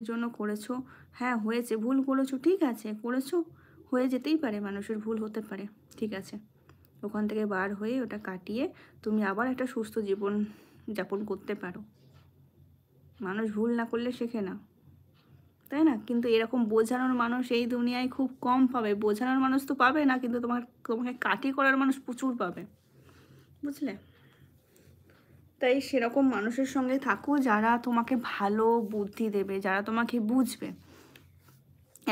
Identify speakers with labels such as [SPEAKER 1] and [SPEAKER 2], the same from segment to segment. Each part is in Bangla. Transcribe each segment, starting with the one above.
[SPEAKER 1] জন্য করেছো। হ্যাঁ, হয়েছে, ভুল করেছো, ঠিক আছে, করেছো, হয়ে যেতেই পারে, মানুষের ভুল হতে পারে, ঠিক আছে। ওখান থেকে বার হয়ে ওটা কাটিয়ে তুমি আবার একটা সুস্থ জীবন যাপন করতে পারো। মানুষ ভুল না করলে শেখে না, তাই না? কিন্তু এরকম বোঝানোর মানুষ এই দুনিয়ায় খুব কম পাবে। বোঝানোর মানুষ তো পাবে না, কিন্তু তোমাকে কাটি করার মানুষ প্রচুর পাবে, বুঝলে? তাই সেরকম মানুষের সঙ্গে থাকো যারা তোমাকে ভালো বুদ্ধি দেবে, যারা তোমাকে বুঝবে।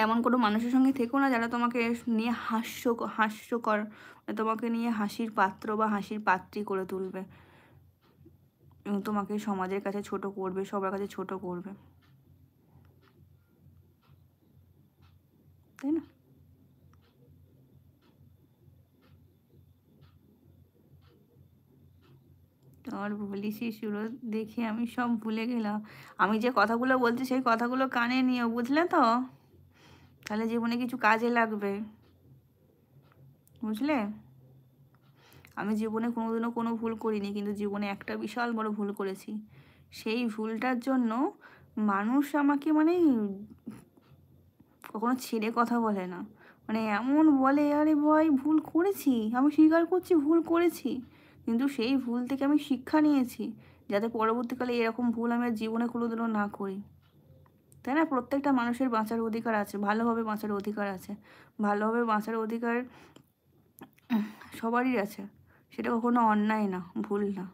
[SPEAKER 1] এমন কোনো মানুষের সঙ্গে থেকো না যারা তোমাকে নিয়ে হাস্যকর, তোমাকে নিয়ে হাসির পাত্র বা হাসির পাত্রী করে তুলবে এবং তোমাকে সমাজের কাছে ছোট করবে, সবার কাছে ছোট করবে, তাই না? আর বলিসই শুরু, দেখে আমি সব ভুলে গেলাম। আমি যে কথাগুলো বলছি সেই কথাগুলো কানে নিও, বুঝলে তো? তাহলে জীবনে কিছু কাজে লাগবে, বুঝলে? আমি জীবনে কোনোদিনও কোনো ভুল করিনি, কিন্তু জীবনে একটা বিশাল বড় ভুল করেছি। সেই ভুলটার জন্য মানুষ আমাকে মানে কখনো ছেড়ে কথা বলে না। মানে এমন বলে, আরে ভাই ভুল করেছি, আমি স্বীকার করছি ভুল করেছি, কিন্তু সেই ভুল থেকে আমি শিক্ষা নিয়েছি, যাতে পরবর্তীকালে এরকম ভুল আমি আর জীবনে কোনোদিনও না করি, তাই না? প্রত্যেকটা মানুষের বাঁচার অধিকার আছে, ভালোভাবে বাঁচার অধিকার আছে, ভালোভাবে বাঁচার অধিকার সবারই আছে। সেটা কখনো অন্যায় না, ভুল না,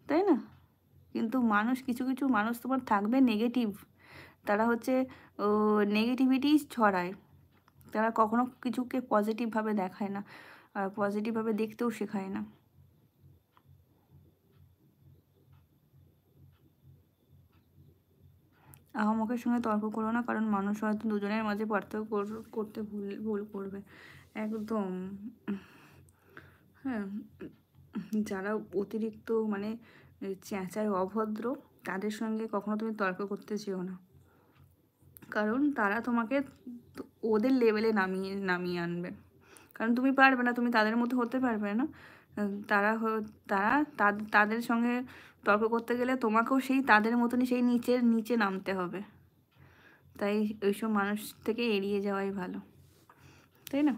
[SPEAKER 1] তাই না? কিন্তু মানুষ, কিছু কিছু মানুষ তোমার থাকবে নেগেটিভ, তারা হচ্ছে নেগেটিভিটি ছড়ায়, তারা কখনো কিছুকে পজিটিভভাবে দেখায় না, আর পজিটিভভাবে দেখতেও শেখায় না। আহাম্মকের সঙ্গে তর্ক করো না, কারণ মানুষ হয়তো দুজনের মাঝে পার্থক্য করতে ভুল ভুল করবে, একদম। হ্যাঁ, যারা অতিরিক্ত মানে চেঁচায়, অভদ্র, তাদের সঙ্গে কখনো তুমি তর্ক করতে যেও না, কারণ তারা তোমাকে ওদের লেভেলে নামিয়ে নামিয়ে আনবে, কারণ তুমি পারবে না, তুমি তাদের মতো হতে পারবে না। তারা তারা তাদের সঙ্গে তর্ক করতে গেলে তোমাকেও সেই তাদের মতনই সেই নিচের নিচে নামতে হবে। তাই ওইসব মানুষ থেকে এড়িয়ে যাওয়াই ভালো, তাই না?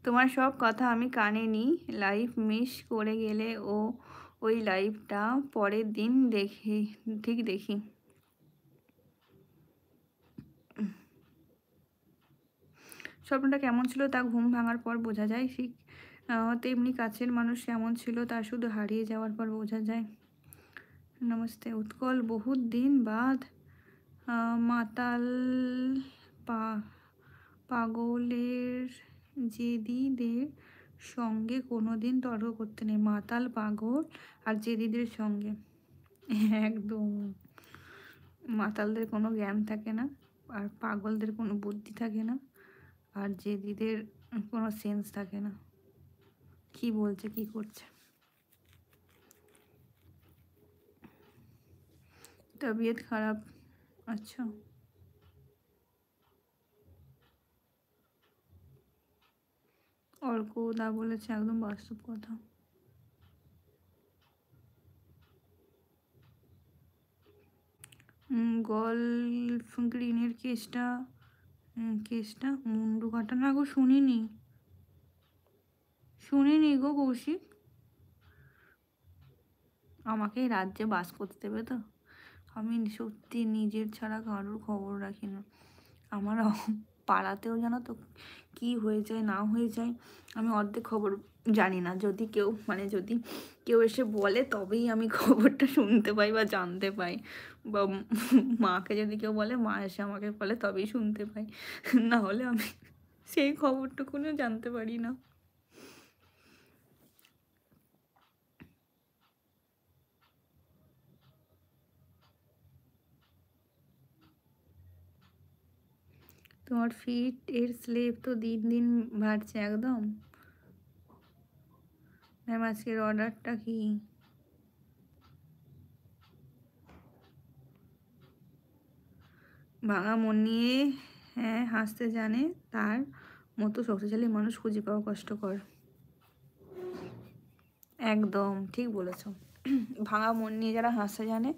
[SPEAKER 1] তোমার সব কথা আমি কানে নিই, লাইভ মিস করে গেলে ওই লাইভটা পরের দিন দেখি, ঠিক দেখি। স্বপ্নটা কেমন ছিল তা ঘুম ভাঙার পর বোঝা যায়, ঠিক তেমনি কাছের মানুষ কেমন ছিল তা শুধু হারিয়ে যাওয়ার পর বোঝা যায়। নমস্তে উৎকল, বহুত দিন বাদ। মাতাল পা পাগলের জেদিদের সঙ্গে কোনো দিন তর্ক করতে নেই। মাতাল পাগল আর জেদিদের সঙ্গে, একদম। মাতালদের কোনো জ্ঞান থাকে না, আর পাগলদের কোনো বুদ্ধি থাকে না, আর জেদিদের কোনো সেন্স থাকে না, কি বলছে কি করছে। তবিয়ত খারাপ, আচ্ছা। অর্ক দা বলেছে একদম বাস্তব কথা। গলফ গ্রিনের কেসটা মুন্ডু কাটা না গো, শুনিনি, শুনিনি গো কৌশিক। আমাকে এই রাজ্যে বাস করতে দেবে তো? আমি সত্যি নিজের ছাড়া কারোর খবর রাখি না। আমার পাড়াতেও জানো তো কী হয়ে যায় না হয়ে যায়, আমি অর্ধেক খবর জানি না। যদি কেউ এসে বলে তবেই আমি খবরটা শুনতে পাই বা জানতে পাই, বা মাকে যদি কেউ বলে, মা এসে আমাকে বলে তবেই শুনতে পাই, না হলে আমি সেই খবরটুকুনিও জানতে পারি না। তোমার ফিট এর স্লেভ তো দিন দিন বাড়ছে, একদম। ম্যাম আজকের অর্ডারটা কি? ভাঙা মন নিয়ে, হ্যাঁ, হাসতে জানে তার মতো শক্তিশালী মানুষ খুঁজে পাওয়া কষ্টকর। একদম ঠিক বলেছ। ভাঙা মন নিয়ে যারা হাসতে জানে